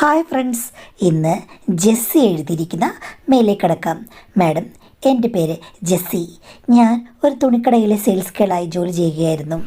Hi friends, ഇന്ന് Jessy എഴുതിയിരിക്കുന്ന മേലെ കിടക്കാം. മാഡം, എൻ്റെ പേര് ജെസ്സി. ഞാൻ ഒരു തുണിക്കടയിലെ സെയിൽസ് ഗേളായി ജോലി ചെയ്യുകയായിരുന്നു.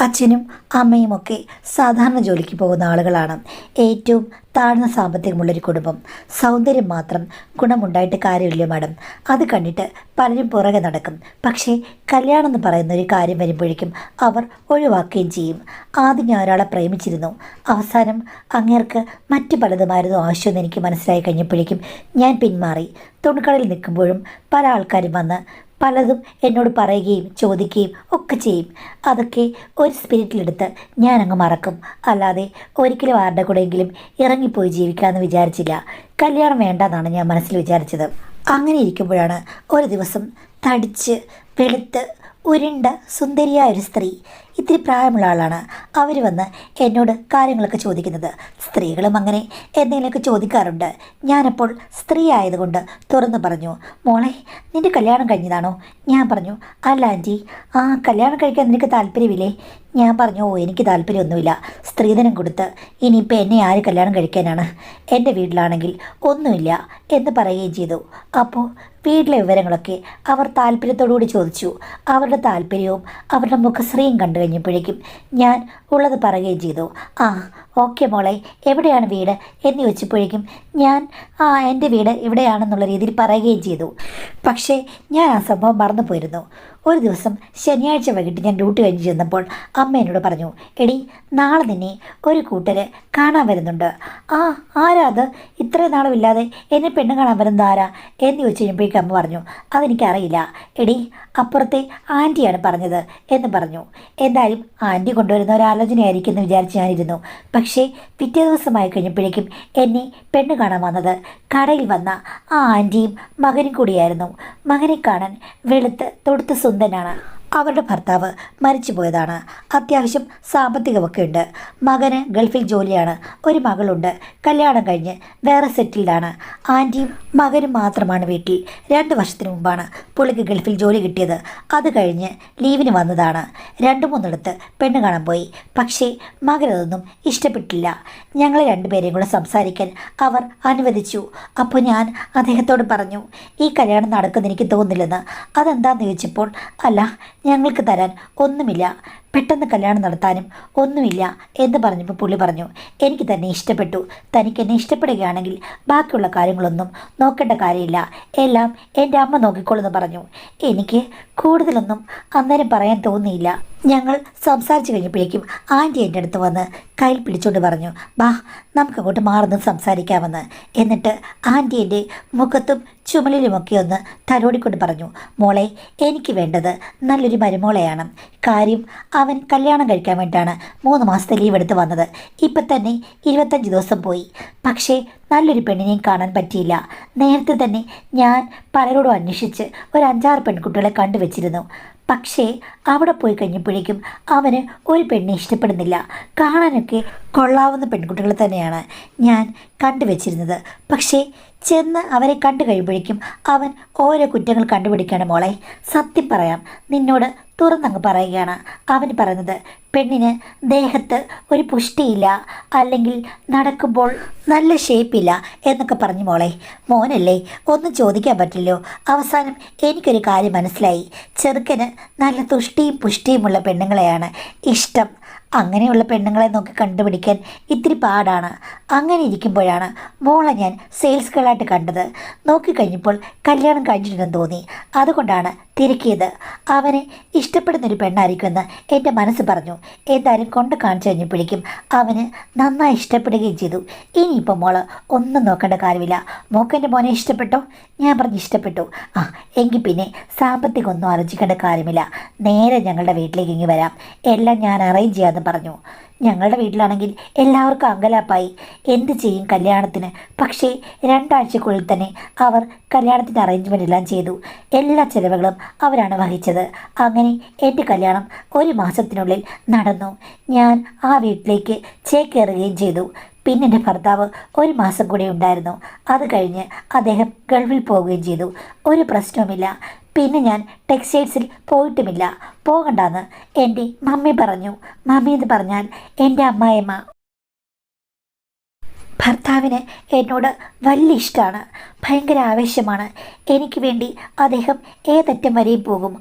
അച്ഛനും അമ്മയുമൊക്കെ സാധാരണ ജോലിക്ക് പോകുന്ന ആളുകളാണ്. ഏറ്റവും താഴ്ന്ന സാമ്പത്തികമുള്ളൊരു കുടുംബം. സൗന്ദര്യം മാത്രം ഗുണമുണ്ടായിട്ട് കാര്യമില്ല മാഡം. അത് കണ്ടിട്ട് പലരും പുറകെ നടക്കും. പക്ഷേ കല്യാണം എന്ന് പറയുന്ന ഒരു കാര്യം വരുമ്പോഴേക്കും അവർ ഒഴിവാക്കുകയും ചെയ്യും. ആദ്യം ഞാൻ ഒരാളെ പ്രേമിച്ചിരുന്നു. അവസാനം അങ്ങേർക്ക് മറ്റു പലതുമായിരുന്നു ആവശ്യമെന്ന് എനിക്ക് മനസ്സിലായി കഴിഞ്ഞപ്പോഴേക്കും ഞാൻ പിന്മാറി. തുണിക്കടയിൽ നിൽക്കുമ്പോഴും പല ആൾക്കാരും വന്ന് പലതും എന്നോട് പറയുകയും ചോദിക്കുകയും ഒക്കെ ചെയ്യും. അതൊക്കെ ഒരു സ്പിരിറ്റിലെടുത്ത് ഞാൻ അങ്ങ് മറക്കും. അല്ലാതെ ഒരിക്കലും ആരുടെ കൂടെയെങ്കിലും ഇറങ്ങിപ്പോയി ജീവിക്കാമെന്ന് വിചാരിച്ചില്ല. കല്യാണം വേണ്ടെന്നാണ് ഞാൻ മനസ്സിൽ വിചാരിച്ചത്. അങ്ങനെ ഇരിക്കുമ്പോഴാണ് ഒരു ദിവസം തടിച്ച് വെളുത്ത് ഉരുണ്ട സുന്ദരിയായ ഒരു സ്ത്രീ, ഇത്തിരി പ്രായമുള്ള ആളാണ്, അവർ വന്ന് എന്നോട് കാര്യങ്ങളൊക്കെ ചോദിക്കുന്നത്. സ്ത്രീകളും അങ്ങനെ എന്തെങ്കിലുമൊക്കെ ചോദിക്കാറുണ്ട്. ഞാനപ്പോൾ സ്ത്രീ ആയതുകൊണ്ട് തുറന്നു പറഞ്ഞു, മോളെ, നിൻ്റെ കല്യാണം കഴിഞ്ഞതാണോ? ഞാൻ പറഞ്ഞു, അല്ല ആൻറ്റി. ആ, കല്യാണം കഴിക്കാൻ നിനക്ക് താല്പര്യമില്ലേ? ഞാൻ പറഞ്ഞു, ഓ, എനിക്ക് താല്പര്യമൊന്നുമില്ല. സ്ത്രീധനം കൊടുത്ത് ഇനിയിപ്പോൾ എന്നെ ആര് കല്യാണം കഴിക്കാനാണ്? എൻ്റെ വീട്ടിലാണെങ്കിൽ ഒന്നുമില്ല എന്ന് പറയുകയും ചെയ്തു. അപ്പോൾ വീട്ടിലെ വിവരങ്ങളൊക്കെ അവർ താല്പര്യത്തോടുകൂടി ചോദിച്ചു. അവരുടെ താല്പര്യവും അവരുടെ മുഖശ്രീയും കണ്ടു കഴിഞ്ഞപ്പോഴേക്കും ഞാൻ ഉള്ളത് പറയുകയും ചെയ്തു. ആ, ഓക്കെ മോളെ, എവിടെയാണ് വീട് എന്ന് ചോദിച്ചപ്പോഴേക്കും ഞാൻ എൻ്റെ വീട് ഇവിടെയാണെന്നുള്ള രീതിയിൽ പറയുകയും ചെയ്തു. പക്ഷേ ഞാൻ ആ സംഭവം മറന്നു പോയിരുന്നു. ഒരു ദിവസം ശനിയാഴ്ച വൈകിട്ട് ഞാൻ ഡ്യൂട്ടി കഴിഞ്ഞ് ചെന്നപ്പോൾ അമ്മ എന്നോട് പറഞ്ഞു, എടി, നാളെ നിന്നെ ഒരു കൂട്ടർ കാണാൻ വരുന്നുണ്ട്. ആ, ആരാ അത്? ഇത്രയും നാളുമില്ലാതെ എന്നെ പെണ്ണ് കാണാൻ വരുന്നത് ആരാ എന്ന് ചോദിച്ചു കഴിയുമ്പോഴേക്കും അമ്മ പറഞ്ഞു, അതെനിക്കറിയില്ല എടി, അപ്പുറത്തെ ആൻറ്റിയാണ് പറഞ്ഞത് എന്ന് പറഞ്ഞു. എന്തായാലും ആൻറ്റി കൊണ്ടുവരുന്ന ഒരു ആലോചനയായിരിക്കും എന്ന് വിചാരിച്ച് ഞാനിരുന്നു. പക്ഷേ പിറ്റേ ദിവസമായി കഴിഞ്ഞപ്പോഴേക്കും എന്നെ പെണ്ണ് കാണാൻ വന്നത് കടയിൽ വന്ന ആ ആൻറ്റിയും മകനും കൂടിയായിരുന്നു. മകനെ കാണാൻ വെളുത്ത് തൊടുത്ത് സുന്ദരനാണ്. അവരുടെ ഭർത്താവ് മരിച്ചു പോയതാണ്. അത്യാവശ്യം സാമ്പത്തികമൊക്കെ ഉണ്ട്. മകന് ഗൾഫിൽ ജോലിയാണ്. ഒരു മകളുണ്ട്, കല്യാണം കഴിഞ്ഞ് വേറെ സെറ്റിൽഡാണ്. ആൻറ്റിയും മകനും മാത്രമാണ് വീട്ടിൽ. 2 വർഷത്തിന് മുമ്പാണ് പുള്ളിക്ക് ഗൾഫിൽ ജോലി കിട്ടിയത്. അത് കഴിഞ്ഞ് ലീവിന് വന്നതാണ്. 2-3 പെണ്ണ് കാണാൻ പോയി. പക്ഷേ മകനതൊന്നും ഇഷ്ടപ്പെട്ടില്ല. ഞങ്ങൾ 2 പേരെയും കൂടെ സംസാരിക്കാൻ അവർ അനുവദിച്ചു. അപ്പോൾ ഞാൻ അദ്ദേഹത്തോട് പറഞ്ഞു, ഈ കല്യാണം നടക്കുമെന്ന് എനിക്ക് തോന്നുന്നില്ലെന്ന്. അതെന്താണെന്ന് ചോദിച്ചപ്പോൾ, അല്ല, ഞങ്ങൾക്ക് തരാൻ ഒന്നുമില്ല, പെട്ടെന്ന് കല്യാണം നടത്താനും ഒന്നുമില്ല എന്ന് പറഞ്ഞപ്പോൾ പുള്ളി പറഞ്ഞു, എനിക്ക് തന്നെ ഇഷ്ടപ്പെട്ടു. തനിക്ക് എന്നെ ഇഷ്ടപ്പെടുകയാണെങ്കിൽ ബാക്കിയുള്ള കാര്യങ്ങളൊന്നും നോക്കേണ്ട കാര്യമില്ല, എല്ലാം എൻ്റെ അമ്മ നോക്കിക്കോളെന്ന് പറഞ്ഞു. എനിക്ക് കൂടുതലൊന്നും അന്നേരം പറയാൻ തോന്നിയില്ല. ഞങ്ങൾ സംസാരിച്ച് കഴിഞ്ഞപ്പോഴേക്കും ആൻറ്റി എൻ്റെ അടുത്ത് വന്ന് കയ്യിൽ പിടിച്ചുകൊണ്ട് പറഞ്ഞു, ബാ, നമുക്കങ്ങോട്ട് മാറുന്ന് സംസാരിക്കാമെന്ന്. എന്നിട്ട് ആൻറ്റി എൻ്റെ മുഖത്തും ചുമലിലുമൊക്കെ ഒന്ന് തലോടിക്കൊണ്ട് പറഞ്ഞു, മോളെ, എനിക്ക് വേണ്ടത് നല്ലൊരു മരുമോളെയാണ്. കാര്യം അവൻ കല്യാണം കഴിക്കാൻ വേണ്ടിയിട്ടാണ് 3 മാസത്തെ ലീവ് എടുത്ത് വന്നത്. ഇപ്പം തന്നെ 25 ദിവസം പോയി. പക്ഷേ നല്ലൊരു പെണ്ണിനെയും കാണാൻ പറ്റിയില്ല. നേരത്തെ തന്നെ ഞാൻ പലരോടും അന്വേഷിച്ച് ഒരു 5-6 പെൺകുട്ടികളെ കണ്ടുവച്ചിരുന്നു. പക്ഷേ അവിടെ പോയി കഴിഞ്ഞപ്പോഴേക്കും അവന് ഒരു പെണ്ണിനെ ഇഷ്ടപ്പെടുന്നില്ല. കാണാനൊക്കെ കൊള്ളാവുന്ന പെൺകുട്ടികൾ തന്നെയാണ് ഞാൻ കണ്ടുവച്ചിരുന്നത്. പക്ഷേ ചെന്ന് അവരെ കണ്ടു കഴിയുമ്പോഴേക്കും അവൻ ഓരോ കുറ്റങ്ങൾ കണ്ടുപിടിക്കുകയാണ്. മോളെ, സത്യം പറയാം, നിന്നോട് തുറന്നങ്ങ് പറയുകയാണ്. അവൻ പറയുന്നത്, പെണ്ണിന് ദേഹത്ത് ഒരു പുഷ്ടിയില്ല, അല്ലെങ്കിൽ നടക്കുമ്പോൾ നല്ല ഷേപ്പില്ല എന്നൊക്കെ പറഞ്ഞു. മോളെ, മോനല്ലേ, ഒന്നും ചോദിക്കാൻ പറ്റില്ലോ. അവസാനം എനിക്കൊരു കാര്യം മനസ്സിലായി. ചെറുക്കന് നല്ല തുഷ്ടിയും പുഷ്ടിയുമുള്ള പെണ്ണുങ്ങളെയാണ് ഇഷ്ടം. അങ്ങനെയുള്ള പെണ്ണുങ്ങളെ നോക്കി കണ്ടുപിടിക്കാൻ ഇത്തിരി പാടാണ്. അങ്ങനെ ഇരിക്കുമ്പോഴാണ് മോളെ ഞാൻ സെയിൽസ് ഗേളായിട്ട് കണ്ടത്. നോക്കിക്കഴിഞ്ഞപ്പോൾ കല്യാണം കഴിഞ്ഞിട്ടുണ്ടെന്ന് തോന്നി. അതുകൊണ്ടാണ് തിരക്കിയത്. അവനെ ഇഷ്ടപ്പെടുന്നൊരു പെണ്ണായിരിക്കുമെന്ന് എൻ്റെ മനസ്സ് പറഞ്ഞു. എന്തായാലും കൊണ്ട് കാണിച്ചു കഴിഞ്ഞപ്പോഴേക്കും അവന് നന്നായി ഇഷ്ടപ്പെടുകയും ചെയ്തു. ഇനിയിപ്പോൾ മോള് ഒന്നും നോക്കേണ്ട കാര്യമില്ല. മോക്കെൻ്റെ മോനെ ഇഷ്ടപ്പെട്ടോ? ഞാൻ പറഞ്ഞു, ഇഷ്ടപ്പെട്ടു. ആ, എങ്കിൽ പിന്നെ സാമ്പത്തികം ഒന്നും ആലോചിക്കേണ്ട കാര്യമില്ല. നേരെ ഞങ്ങളുടെ വീട്ടിലേക്ക് ഇങ്ങ് വരാം. എല്ലാം ഞാൻ അറേഞ്ച് ചെയ്യാമെന്ന് പറഞ്ഞു. ഞങ്ങളുടെ വീട്ടിലാണെങ്കിൽ എല്ലാവർക്കും അങ്കലാപ്പായി. എന്ത് ചെയ്യും കല്യാണത്തിന്? പക്ഷേ 2 ആഴ്ചക്കുള്ളിൽ തന്നെ അവർ കല്യാണത്തിൻ്റെ അറേഞ്ച്മെൻ്റ് എല്ലാം ചെയ്തു. എല്ലാ ചിലവുകളും അവരാണ് വഹിച്ചത്. അങ്ങനെ എൻ്റെ കല്യാണം 1 മാസത്തിനുള്ളിൽ നടന്നു. ഞാൻ ആ വീട്ടിലേക്ക് ചേക്കേറുകയും ചെയ്തു. പിന്നെ എൻ്റെ ഭർത്താവ് 1 മാസം കൂടെ ഉണ്ടായിരുന്നു. അത് കഴിഞ്ഞ് അദ്ദേഹം ഗൾഫിൽ പോവുകയും ചെയ്തു. ഒരു പ്രശ്നവുമില്ല. പിന്നെ ഞാൻ ടെക്സ്റ്റൈൽസിൽ പോയിട്ടുമില്ല. പോകണ്ടെന്ന് എൻ്റെ മമ്മി പറഞ്ഞു. മമ്മി എന്ന് പറഞ്ഞാൽ എൻ്റെ അമ്മായിയമ്മ. ഭർത്താവിന് എന്നോട് വലിയ ഇഷ്ടമാണ്, ഭയങ്കര ആവേശമാണ്. എനിക്ക് വേണ്ടി അദ്ദേഹം ഏതറ്റം വരെയും പോകും.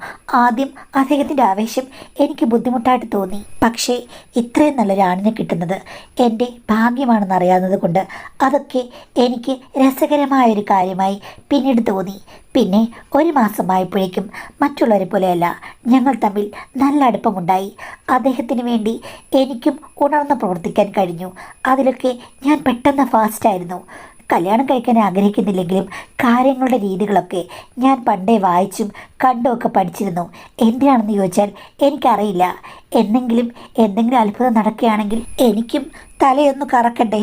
ആദ്യം അദ്ദേഹത്തിൻ്റെ ആവേശം എനിക്ക് ബുദ്ധിമുട്ടായിട്ട് തോന്നി. പക്ഷേ ഇത്രയും നല്ലൊരാണിനെ കിട്ടുന്നത് എൻ്റെ ഭാഗ്യമാണെന്ന് അറിയാവുന്നത് കൊണ്ട് അതൊക്കെ എനിക്ക് രസകരമായൊരു കാര്യമായി പിന്നീട് തോന്നി. പിന്നെ ഒരു മാസമായപ്പോഴേക്കും മറ്റുള്ളവരെ പോലെയല്ല, ഞങ്ങൾ തമ്മിൽ നല്ല അടുപ്പമുണ്ടായി. അദ്ദേഹത്തിന് വേണ്ടി എനിക്കും ഉണർന്ന് പ്രവർത്തിക്കാൻ കഴിഞ്ഞു. അതിലൊക്കെ ഞാൻ പെട്ടെന്ന് ഫാസ്റ്റായിരുന്നു. കല്യാണം കഴിക്കാൻ ആഗ്രഹിക്കുന്നില്ലെങ്കിലും കാര്യങ്ങളുടെ രീതികളൊക്കെ ഞാൻ പണ്ടേ വായിച്ചും കണ്ടുമൊക്കെ പഠിച്ചിരുന്നു. എന്തിനാണെന്ന് ചോദിച്ചാൽ എനിക്കറിയില്ല. എന്തെങ്കിലും അത്ഭുതം നടക്കുകയാണെങ്കിൽ എനിക്കും തലയൊന്ന് കറക്കണ്ടേ.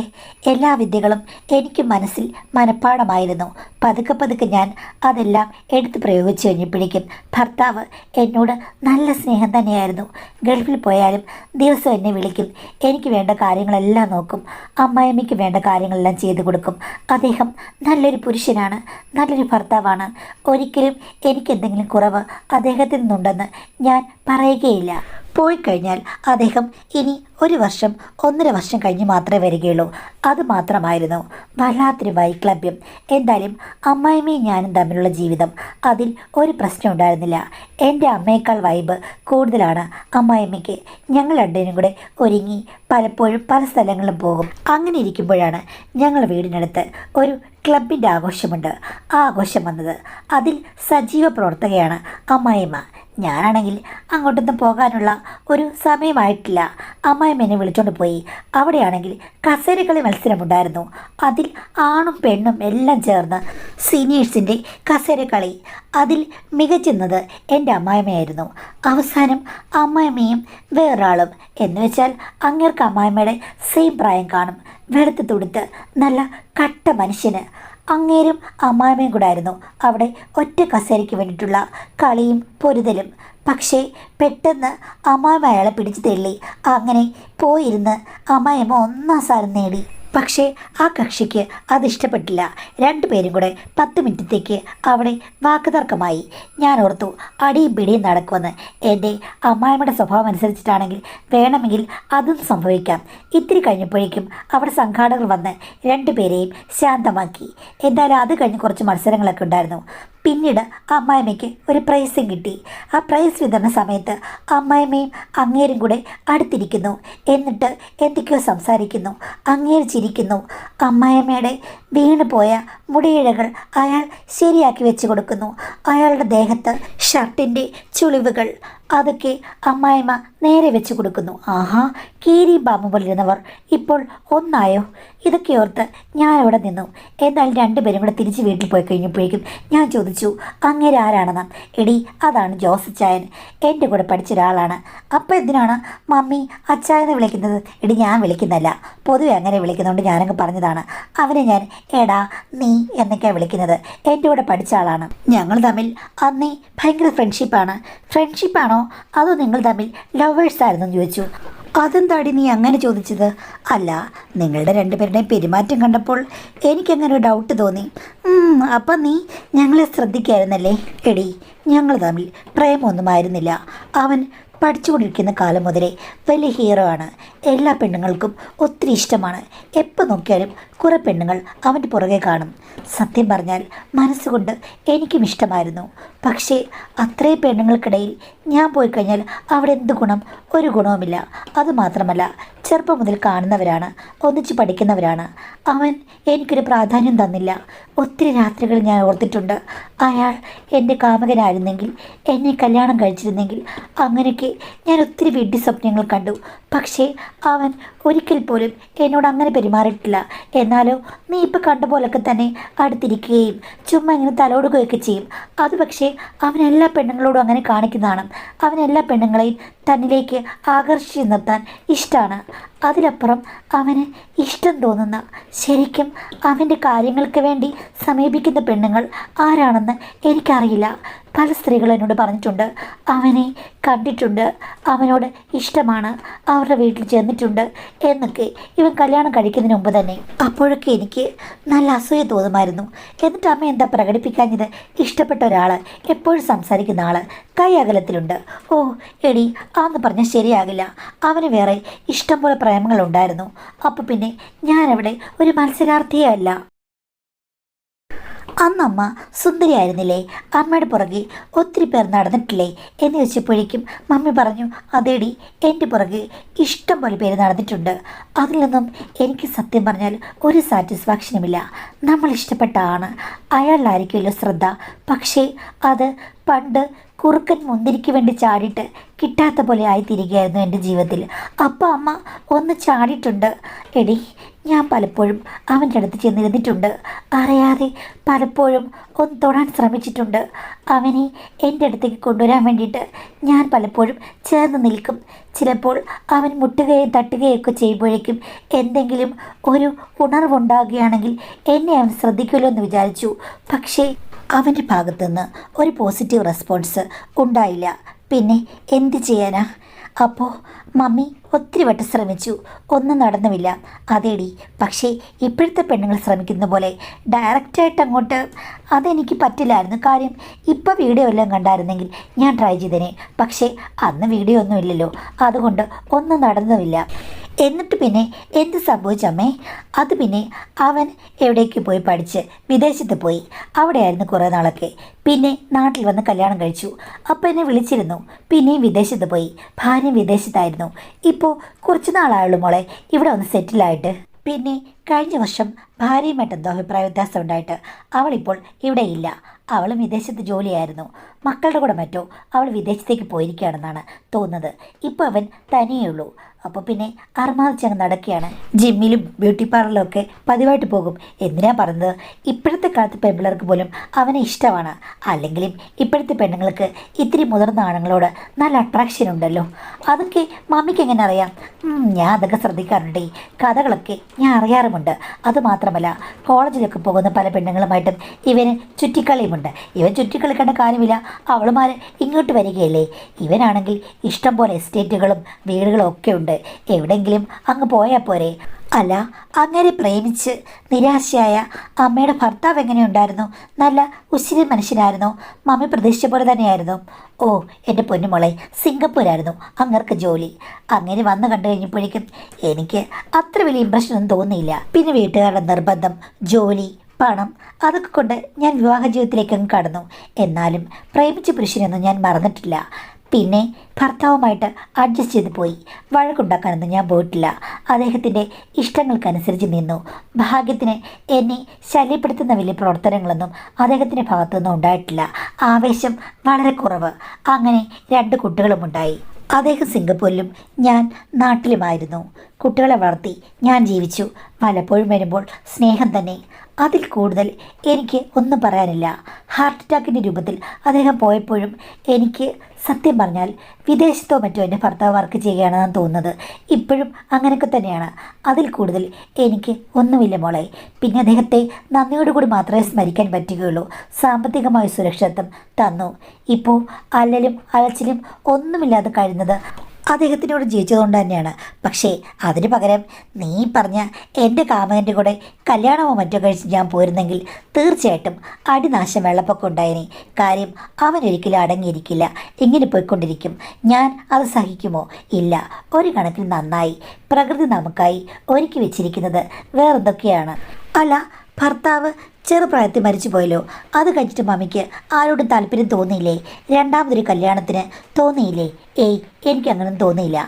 എല്ലാ വിദ്യകളും എനിക്ക് മനസ്സിൽ മനഃപ്പാടമായിരുന്നു. പതുക്കെ ഞാൻ അതെല്ലാം എടുത്ത് പ്രയോഗിച്ചു കഴിഞ്ഞപ്പോഴേക്കും ഭർത്താവ് എന്നോട് നല്ല സ്നേഹം തന്നെയായിരുന്നു. ഗൾഫിൽ പോയാലും ദിവസം എന്നെ വിളിക്കും, എനിക്ക് വേണ്ട കാര്യങ്ങളെല്ലാം നോക്കും, അമ്മായിയമ്മയ്ക്ക് വേണ്ട കാര്യങ്ങളെല്ലാം ചെയ്തു കൊടുക്കും. അദ്ദേഹം നല്ലൊരു പുരുഷനാണ്, നല്ലൊരു ഭർത്താവാണ്. ഒരിക്കലും എനിക്കെന്തെങ്കിലും കുറവ് അദ്ദേഹത്തിൽ നിന്നുണ്ടെന്ന് ഞാൻ പറയുകയില്ല. പോയി കഴിഞ്ഞാൽ അദ്ദേഹം ഇനി 1 വർഷം 1.5 വർഷം കഴിഞ്ഞ് മാത്രമേ വരികയുള്ളൂ. അതുമാത്രമായിരുന്നു വല്ലാത്തൊരു വൈക്ലഭ്യം. എന്തായാലും അമ്മായിമ്മയും ഞാനും തമ്മിലുള്ള ജീവിതം, അതിൽ ഒരു പ്രശ്നം ഉണ്ടായിരുന്നില്ല. എൻ്റെ അമ്മയേക്കാൾ വൈബ് കൂടുതലാണ് അമ്മായിമ്മയ്ക്ക്. ഞങ്ങൾ രണ്ടിനും കൂടെ ഒരുങ്ങി പലപ്പോഴും പല സ്ഥലങ്ങളിലും പോകും. അങ്ങനെ ഇരിക്കുമ്പോഴാണ് ഞങ്ങൾ വീടിനടുത്ത് ഒരു ക്ലബിൻ്റെ ആഘോഷമുണ്ട്. ആ ആഘോഷം വന്നത്. അതിൽ സജീവ പ്രവർത്തകയാണ് അമ്മായിമ്മ. ഞാനാണെങ്കിൽ അങ്ങോട്ടൊന്നും പോകാനുള്ള ഒരു സമയമായിട്ടില്ല. അമ്മായിമ്മ എന്നെ വിളിച്ചോണ്ട് പോയി. അവിടെയാണെങ്കിൽ കസേരക്കളി മത്സരമുണ്ടായിരുന്നു. അതിൽ ആണും പെണ്ണും എല്ലാം ചേർന്ന് സീനിയേഴ്സിൻ്റെ കസേരക്കളി. അതിൽ മികച്ചെന്നത് എൻ്റെ അമ്മായിമ്മയായിരുന്നു. അവസാനം അമ്മായിമ്മയും വേറൊരാളും, എന്ന് വെച്ചാൽ അങ്ങേർക്ക് അമ്മായിമ്മയുടെ സെയിം പ്രായം കാണും, വെളുത്ത് തുടുത്ത് നല്ല കട്ട മനുഷ്യന്. അങ്ങേരും അമ്മായിമ്മയും കൂടായിരുന്നു അവിടെ ഒറ്റ കസേരയ്ക്ക് വേണ്ടിയിട്ടുള്ള കളിയും പൊരുതലും. പക്ഷേ പെട്ടെന്ന് അമ്മായിമ്മ അയാളെ പിടിച്ചു തള്ളി. അങ്ങനെ പോയിരുന്ന് അമ്മായിമ്മ 1ാം സ്ഥാനം നേടി. പക്ഷേ ആ കക്ഷിക്ക് അതിഷ്ടപ്പെട്ടില്ല. 2 പേരും കൂടെ 10 മിനിറ്റത്തേക്ക് അവിടെ വാക്കുതർക്കമായി. ഞാൻ ഓർത്തു അടിയും പിടിയും നടക്കുമെന്ന്. എൻ്റെ അമ്മായിമ്മയുടെ സ്വഭാവം അനുസരിച്ചിട്ടാണെങ്കിൽ വേണമെങ്കിൽ അതും സംഭവിക്കാം. ഇത്തിരി കഴിഞ്ഞപ്പോഴേക്കും അവിടെ സംഘാടകർ വന്ന് 2 പേരെയും ശാന്തമാക്കി. എന്തായാലും അത് കഴിഞ്ഞ് കുറച്ച് മത്സരങ്ങളൊക്കെ ഉണ്ടായിരുന്നു. പിന്നീട് അമ്മായിമ്മയ്ക്ക് ഒരു പ്രൈസും കിട്ടി. ആ പ്രൈസ് വിതരണ സമയത്ത് അമ്മായിമ്മയും അങ്ങേരും കൂടെ അടുത്തിരിക്കുന്നു. എന്നിട്ട് എന്തൊക്കെയോ സംസാരിക്കുന്നു. അങ്ങേര് ചിരിക്കുന്നു. അമ്മായിമ്മയുടെ വീണുപോയ മുടിയിഴകൾ അയാൾ ശരിയാക്കി വെച്ച് കൊടുക്കുന്നു. അയാളുടെ ദേഹത്ത് ഷർട്ടിൻ്റെ ചുളിവുകൾ അതൊക്കെ അമ്മായിമ്മ നേരെ വെച്ച് കൊടുക്കുന്നു. ആഹാ, കീരി ബാമ്പ് പോലിരുന്നവർ ഇപ്പോൾ ഒന്നായോ? ഇതൊക്കെ ഓർത്ത് ഞാൻ അവിടെ നിന്നു. എന്നാൽ 2 പേരും കൂടെ തിരിച്ച് വീട്ടിൽ പോയി കഴിഞ്ഞപ്പോഴേക്കും ഞാൻ ചോദിച്ചു, അങ്ങേര് ആരാണെന്ന്. എടി, അതാണ് ജോസച്ചായൻ, എൻ്റെ കൂടെ പഠിച്ച ഒരാളാണ്. അപ്പം എന്തിനാണ് മമ്മി അച്ചായെന്ന് വിളിക്കുന്നത്? എടി, ഞാൻ വിളിക്കുന്നതല്ല, പൊതുവെ അങ്ങനെ വിളിക്കുന്നതുകൊണ്ട് ഞാനങ്ങ് പറഞ്ഞതാണ്. അവനെ ഞാൻ എടാ നീ എന്നൊക്കെയാണ് വിളിക്കുന്നത്. എൻ്റെ കൂടെ പഠിച്ച ആളാണ്. ഞങ്ങൾ തമ്മിൽ അന്നേ ഭയങ്കര ഫ്രണ്ട്ഷിപ്പാണോ അതോ നിങ്ങൾ തമ്മിൽ ലവേഴ്സായിരുന്നെന്ന് ചോദിച്ചു. അതെന്താടി നീ അങ്ങനെ ചോദിച്ചത്? അല്ല, നിങ്ങളുടെ 2 പേരുടെയും പെരുമാറ്റം കണ്ടപ്പോൾ എനിക്കങ്ങനെ ഒരു ഡൗട്ട് തോന്നി. അപ്പം നീ ഞങ്ങളെ ശ്രദ്ധിക്കായിരുന്നല്ലേ? എടി, ഞങ്ങൾ തമ്മിൽ പ്രേമമൊന്നും ആയിരുന്നില്ല. അവൻ പഠിച്ചുകൊണ്ടിരിക്കുന്ന കാലം മുതലേ വലിയ ഹീറോ ആണ്. എല്ലാ പെണ്ണുങ്ങൾക്കും ഒത്തിരി ഇഷ്ടമാണ്. എപ്പോൾ നോക്കിയാലും കുറേ പെണ്ണുങ്ങൾ അവൻ്റെ പുറകെ കാണും. സത്യം പറഞ്ഞാൽ മനസ്സുകൊണ്ട് എനിക്കും ഇഷ്ടമായിരുന്നു. പക്ഷേ അത്രയും പെണ്ണുങ്ങൾക്കിടയിൽ ഞാൻ പോയി കഴിഞ്ഞാൽ അവിടെ എന്ത് ഗുണം? ഒരു ഗുണവുമില്ല. അതുമാത്രമല്ല, ചെറുപ്പം മുതൽ കാണുന്നവരാണ്, ഒന്നിച്ച് പഠിക്കുന്നവരാണ്. അവൻ എനിക്കൊരു പ്രാധാന്യം തന്നില്ല. ഒത്തിരി രാത്രികൾ ഞാൻ ഓർത്തിട്ടുണ്ട്, അയാൾ എൻ്റെ കാമുകനായിരുന്നെങ്കിൽ, എന്നെ കല്യാണം കഴിച്ചിരുന്നെങ്കിൽ. അങ്ങനെയൊക്കെ ഞാൻ ഒത്തിരി വിഡ്ഢി സ്വപ്നങ്ങൾ കണ്ടു. പക്ഷേ അവൻ ഒരിക്കൽ പോലും എന്നോട് അങ്ങനെ പെരുമാറിയിട്ടില്ല. എന്നാലോ നീ ഇപ്പോൾ കണ്ട പോലൊക്കെ തന്നെ അടുത്തിരിക്കുകയും ചുമ്മാ ഇങ്ങനെ തലോടുകയൊക്കെ ചെയ്യും. അത് പക്ഷേ അവൻ എല്ലാ പെണ്ണുങ്ങളോടും അങ്ങനെ കാണിക്കുന്നതാണ്. അവൻ എല്ലാ പെണ്ണുങ്ങളെയും തന്നിലേക്ക് ആകർഷിച്ച് നിർത്താൻ ഇഷ്ടമാണ്. അതിലപ്പുറം അവന് ഇഷ്ടം തോന്നുന്ന, ശരിക്കും അവൻ്റെ കാര്യങ്ങൾക്ക് വേണ്ടി സമീപിക്കുന്ന പെണ്ണുങ്ങൾ ആരാണെന്ന് എനിക്കറിയില്ല. പല സ്ത്രീകളും എന്നോട് പറഞ്ഞിട്ടുണ്ട്, അവനെ കണ്ടിട്ടുണ്ട്, അവനോട് ഇഷ്ടമാണ്, അവരുടെ വീട്ടിൽ ചെന്നിട്ടുണ്ട് എന്നൊക്കെ. ഇവൻ കല്യാണം കഴിക്കുന്നതിന് മുമ്പ് തന്നെ. അപ്പോഴൊക്കെ എനിക്ക് നല്ല അസൂയ തോന്നുമായിരുന്നു. എന്നിട്ട് അമ്മ എന്താ പ്രകടിപ്പിക്കാഞ്ഞത്? ഇഷ്ടപ്പെട്ട ഒരാൾ, എപ്പോഴും സംസാരിക്കുന്ന ആൾ കൈ അകലത്തിലുണ്ട്. ഓ എടി, ആന്ന് പറഞ്ഞാൽ ശരിയാകില്ല. അവന് വേറെ ഇഷ്ടം പോലെ പ്രേമങ്ങളുണ്ടായിരുന്നു. അപ്പോൾ പിന്നെ ഞാനവിടെ ഒരു മത്സരാർത്ഥിയേ അല്ല. അന്നമ്മ സുന്ദരിയായിരുന്നില്ലേ? അമ്മയുടെ പുറകെ ഒത്തിരി പേർ നടന്നിട്ടില്ലേ എന്ന് ചോദിച്ചപ്പോഴേക്കും മമ്മി പറഞ്ഞു, അതേടി, എൻ്റെ പുറകെ ഇഷ്ടം പോലെ പേര് നടന്നിട്ടുണ്ട്. അതിൽ നിന്നും എനിക്ക് സത്യം പറഞ്ഞാൽ ഒരു സാറ്റിസ്ഫാക്ഷനുമില്ല. നമ്മൾ ഇഷ്ടപ്പെട്ട ആണ്, അയാളിലായിരിക്കുമല്ലോ ശ്രദ്ധ. പക്ഷേ അത് പണ്ട് കുറുക്കൻ മുന്തിരിക്ക് വേണ്ടി ചാടിയിട്ട് കിട്ടാത്ത പോലെ ആയിത്തീരുകയായിരുന്നു എൻ്റെ ജീവിതത്തിൽ. അപ്പം അമ്മ ഒന്ന് ചാടിയിട്ടുണ്ട്. എടി, ഞാൻ പലപ്പോഴും അവൻ്റെ അടുത്ത് ചെന്നിരുന്നിട്ടുണ്ട്. അറിയാതെ പലപ്പോഴും ഒന്ന് തൊടാൻ ശ്രമിച്ചിട്ടുണ്ട്. അവനെ എൻ്റെ അടുത്തേക്ക് കൊണ്ടുവരാൻ വേണ്ടിയിട്ട് ഞാൻ പലപ്പോഴും ചേർന്ന് നിൽക്കും. ചിലപ്പോൾ അവൻ മുട്ടുകയും തട്ടുകയൊക്കെ ചെയ്യുമ്പോഴേക്കും എന്തെങ്കിലും ഒരു ഉണർവുണ്ടാകുകയാണെങ്കിൽ എന്നെ അവൻ ശ്രദ്ധിക്കുമല്ലോ എന്ന് വിചാരിച്ചു. പക്ഷേ അവൻ്റെ ഭാഗത്തുനിന്ന് ഒരു പോസിറ്റീവ് റെസ്പോൺസ് ഉണ്ടായില്ല. പിന്നെ എന്ത് ചെയ്യാനാ? അപ്പോൾ മമ്മി ഒത്തിരി വട്ടം ശ്രമിച്ചു, ഒന്നും നടന്നുമില്ല. അതേടി, പക്ഷേ ഇപ്പോഴത്തെ പെണ്ണുങ്ങൾ ശ്രമിക്കുന്ന പോലെ ഡയറക്റ്റായിട്ട് അങ്ങോട്ട് അതെനിക്ക് പറ്റില്ലായിരുന്നു. കാര്യം ഇപ്പോൾ വീഡിയോ എല്ലാം കണ്ടായിരുന്നെങ്കിൽ ഞാൻ ട്രൈ ചെയ്തേനെ. പക്ഷേ അന്ന് വീഡിയോ ഒന്നും ഇല്ലല്ലോ, അതുകൊണ്ട് ഒന്നും നടന്നുമില്ല. എന്നിട്ട് പിന്നെ എന്ത് സംഭവിച്ചമ്മേ? അത് പിന്നെ അവൻ എവിടേക്ക് പോയി പഠിച്ച് വിദേശത്ത് പോയി. അവിടെയായിരുന്നു കുറേ നാളൊക്കെ. പിന്നെ നാട്ടിൽ വന്ന് കല്യാണം കഴിച്ചു. അപ്പോൾ എന്നെ വിളിച്ചിരുന്നു. പിന്നെയും വിദേശത്ത് പോയി. ഭാര്യ വിദേശത്തായിരുന്നു. ഇപ്പോൾ കുറച്ച് നാളായുള്ളൂ മോളെ ഇവിടെ ഒന്ന് സെറ്റിലായിട്ട്. പിന്നെ കഴിഞ്ഞ വർഷം ഭാര്യയുമായിട്ട് എന്തോ അഭിപ്രായ വ്യത്യാസം ഉണ്ടായിട്ട് അവളിപ്പോൾ ഇവിടെ ഇല്ല. അവളും വിദേശത്ത് ജോലിയായിരുന്നു. മക്കളുടെ കൂടെ മറ്റോ അവൾ വിദേശത്തേക്ക് പോയിരിക്കുകയാണെന്നാണ് തോന്നുന്നത്. ഇപ്പോൾ അവൻ തനിയേ ഉള്ളൂ. അപ്പോൾ പിന്നെ അർമാദിച്ചങ്ങ് നടക്കുകയാണ്. ജിമ്മിലും ബ്യൂട്ടി പാർലറിലും ഒക്കെ പതിവായിട്ട് പോകും. എന്തിനാ പറഞ്ഞത്? ഇപ്പോഴത്തെ കാലത്ത് പെൺപിള്ളേർക്ക് പോലും അവനെ ഇഷ്ടമാണ്. അല്ലെങ്കിലും ഇപ്പോഴത്തെ പെണ്ണുങ്ങൾക്ക് ഇത്തിരി മുതിർന്ന ആണുങ്ങളോട് നല്ല അട്രാക്ഷൻ ഉണ്ടല്ലോ. അതൊക്കെ മമ്മിക്ക് എങ്ങനെ അറിയാം? ഞാൻ അതൊക്കെ ശ്രദ്ധിക്കാറുണ്ട്. കഥകളൊക്കെ ഞാൻ അറിയാറുമുണ്ട്. അതുമാത്രമല്ല, കോളേജിലൊക്കെ പോകുന്ന പല പെണ്ണുങ്ങളുമായിട്ടും ഇവന് ചുറ്റിക്കളിയുമുണ്ട്. ഇവൻ ചുറ്റിക്കളിക്കേണ്ട കാര്യമില്ല, അവളുമാർ ഇങ്ങോട്ട് വരികയല്ലേ. ഇവനാണെങ്കിൽ ഇഷ്ടം പോലെ എസ്റ്റേറ്റുകളും വീടുകളും ഒക്കെ ഉണ്ട്. എവിടെയെങ്കിലും അങ്ങ് പോയാൽ പോരെ? അല്ല, അങ്ങനെ പ്രേമിച്ച് നിരാശയായ അമ്മയുടെ ഭർത്താവ് എങ്ങനെയുണ്ടായിരുന്നു? നല്ല ഉശിരി മനുഷ്യനായിരുന്നു. മമ്മി പ്രതീക്ഷിച്ച പോലെ തന്നെയായിരുന്നു. ഓ എൻ്റെ പൊന്നുമോളെ, സിംഗപ്പൂരായിരുന്നു അങ്ങർക്ക് ജോലി. അങ്ങനെ വന്ന് കണ്ടു കഴിഞ്ഞപ്പോഴേക്കും എനിക്ക് അത്ര വലിയ ഇമ്പ്രഷനൊന്നും തോന്നിയില്ല. പിന്നെ വീട്ടുകാരുടെ നിർബന്ധം, ജോലി, പണം, അതൊക്കെ കൊണ്ട് ഞാൻ വിവാഹ ജീവിതത്തിലേക്ക് അങ്ങ് കടന്നു. എന്നാലും പ്രേമിച്ച പുരുഷനൊന്നും ഞാൻ മറന്നിട്ടില്ല. പിന്നെ ഭർത്താവുമായിട്ട് അഡ്ജസ്റ്റ് ചെയ്ത് പോയി. വഴക്കുണ്ടാക്കാനൊന്നും ഞാൻ പോയിട്ടില്ല. അദ്ദേഹത്തിൻ്റെ ഇഷ്ടങ്ങൾക്കനുസരിച്ച് നിന്നു. ഭാഗ്യത്തിന് എന്നെ ശല്യപ്പെടുത്തുന്ന വലിയ പ്രവർത്തനങ്ങളൊന്നും അദ്ദേഹത്തിൻ്റെ ഭാഗത്തുനിന്നും ഉണ്ടായിട്ടില്ല. ആവേശം വളരെ കുറവ്. അങ്ങനെ 2 കുട്ടികളുമുണ്ടായി. അദ്ദേഹം സിംഗപ്പൂരിലും ഞാൻ നാട്ടിലുമായിരുന്നു. കുട്ടികളെ വളർത്തി ഞാൻ ജീവിച്ചു. പലപ്പോഴും വരുമ്പോൾ സ്നേഹം തന്നെ. അതിൽ കൂടുതൽ എനിക്ക് ഒന്നും പറയാനില്ല. ഹാർട്ട് അറ്റാക്കിൻ്റെ രൂപത്തിൽ അദ്ദേഹം പോയപ്പോഴും എനിക്ക് സത്യം പറഞ്ഞാൽ വിദേശത്തോ മറ്റോ എൻ്റെ ഭർത്താവ് വർക്ക് ചെയ്യുകയാണെന്നാണ് തോന്നുന്നത്. ഇപ്പോഴും അങ്ങനെയൊക്കെ തന്നെയാണ്. അതിൽ കൂടുതൽ എനിക്ക് ഒന്നുമില്ല മോളെ. പിന്നെ അദ്ദേഹത്തെ നന്ദിയോടുകൂടി മാത്രമേ സ്മരിക്കാൻ പറ്റുകയുള്ളൂ. സാമ്പത്തികമായ സുരക്ഷിതത്വം തന്നു. ഇപ്പോൾ അല്ലലും അലച്ചിലും ഒന്നുമില്ലാതെ കഴിയുന്നത് അദ്ദേഹത്തിനോട് ജീവിച്ചതുകൊണ്ട് തന്നെയാണ്. പക്ഷേ അതിന് പകരം നീ പറഞ്ഞ എൻ്റെ കാമകൻ്റെ കൂടെ കല്യാണമോ മറ്റോ കഴിച്ച് ഞാൻ പോയിരുന്നെങ്കിൽ തീർച്ചയായിട്ടും അടിനാശം വെള്ളപ്പൊക്കം ഉണ്ടായിനി. കാര്യം അവനൊരിക്കലും അടങ്ങിയിരിക്കില്ല, ഇങ്ങനെ പോയിക്കൊണ്ടിരിക്കും. ഞാൻ അത് സഹിക്കുമോ? ഇല്ല. ഒരു കണക്കിൽ നന്നായി. പ്രകൃതി നമുക്കായി ഒരുക്കി വെച്ചിരിക്കുന്നത് വേറെന്തൊക്കെയാണ്. അല്ല, ഭർത്താവ് ചെറുപ്രായത്തിൽ മരിച്ചു പോയല്ലോ. അത് കഴിഞ്ഞിട്ട് മമ്മിക്ക് ആരോടും താല്പര്യം തോന്നിയില്ലേ? രണ്ടാമതൊരു കല്യാണത്തിന് തോന്നിയില്ലേ? ഏയ്, എനിക്കങ്ങനെ തോന്നിയില്ല.